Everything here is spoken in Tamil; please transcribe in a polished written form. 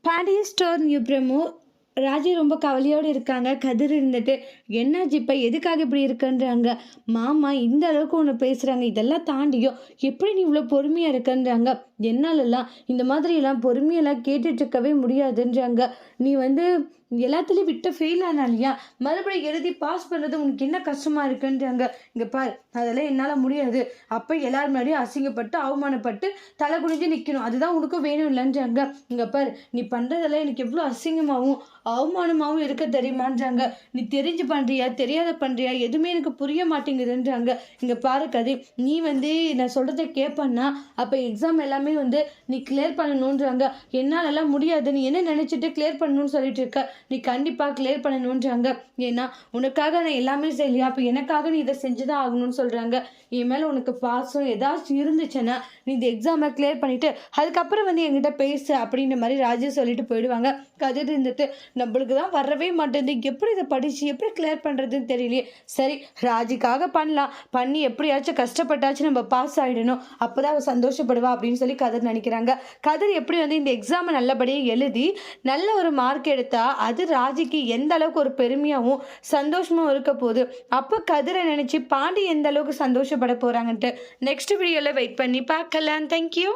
Pandya store new promo Raji ரொம்ப கவலையோடு இருக்காங்க. கதிர் இருந்துட்டு, "என்னாச்சு இப்ப? எதுக்காக இப்படி இருக்கன்றாங்க?" "மாமா இந்த அளவுக்கு ஒண்ணு பேசுறாங்க. இதெல்லாம் தாண்டியும் எப்படி நீ இவ்ளோ பொறுமையா இருக்கன்றாங்க." "என்னாலலாம் இந்த மாதிரிலாம் பொறுமையெல்லாம் கேட்டுட்டு இருக்கவே முடியாதுன்றாங்க. நீ வந்து எல்லாத்துலயும் விட்டு ஃபெயில் ஆனாலியா? மறுபடியும் எழுதி பாஸ் பண்றது உனக்கு என்ன கஷ்டமா இருக்குன்றாங்க." "இங்க பாரு, அதெல்லாம் என்னால முடியாது. அப்ப எல்லார் முன்னாடியும் அசிங்கப்பட்டு, அவமானப்பட்டு, தலை குனிஞ்சு நிக்கணும். அதுதான் உனக்கும் வேணும் இல்லன்றாங்க." "இங்க பாரு, நீ பண்றதெல்லாம் எனக்கு எவ்வளோ அசிங்கமாவும் அவமானமாவும் இருக்க தெரியுமான்றாங்க. நீ தெரிஞ்சு பண்றியா தெரியாத பண்றியா எதுவுமே எனக்கு புரிய மாட்டேங்குதுன்றாங்க." "இங்க பாரு கதிர், நீ வந்து நான் சொல்றதை கேட்பன்னா அப்ப எக்ஸாம் எல்லாமே வந்து நீ கிளியர் பண்ணணுன்றாங்க. என்னாலலாம் முடியாது. நீ என்ன நினைச்சிட்டு கிளியர் பண்ணணும்னு சொல்லிட்டு இருக்க? நீ கண்டிப்பா கிளியர் பண்ணணுன்றாங்க. ஏன்னா உனக்காக நான் எல்லாமே செய்யலையா? அப்ப எனக்காக நீ இதை செஞ்சுதான் ஆகணும்னு சொல்றாங்க. என் மேல உனக்கு பாசம் ஏதாச்சும் இருந்துச்சுன்னா நீ இந்த எக்ஸாமை கிளியர் பண்ணிட்டு அதுக்கப்புறம் வந்து என்கிட்ட பேசு." அப்படின்ற மாதிரி ராஜி சொல்லிட்டு போயிடுவாங்க. கதிர் இருந்துட்டு, நம்மளுக்கு தான் வரவே மாட்டேங்குது. எப்படி இதை படிச்சு எப்படி கிளியர் பண்றதுன்னு தெரியலையே. சரி, ராஜிக்காக பண்ணலாம். பண்ணி எப்படியாச்சும் கஷ்டப்பட்டாச்சும் நம்ம பாஸ் ஆயிடணும். அப்பதான் அவ சந்தோஷப்படுவா அப்படின்னு சொல்லி கதிர் நினைக்கிறாங்க. கதிர் எப்படி வந்து இந்த எக்ஸாமை நல்லபடியாக எழுதி நல்ல ஒரு மார்க் எடுத்தா அது ராஜிக்கு எந்த அளவுக்கு ஒரு பெருமையாகவும் சந்தோஷமும் இருக்க போகுது. அப்போ கதிரை நினைச்சு பாண்டி எந்த அளவுக்கு சந்தோஷப்பட போறாங்கன்ட்டு நெக்ஸ்ட் வீடியோல வெயிட் பண்ணி பார்க்கலாம். தேங்க்யூ.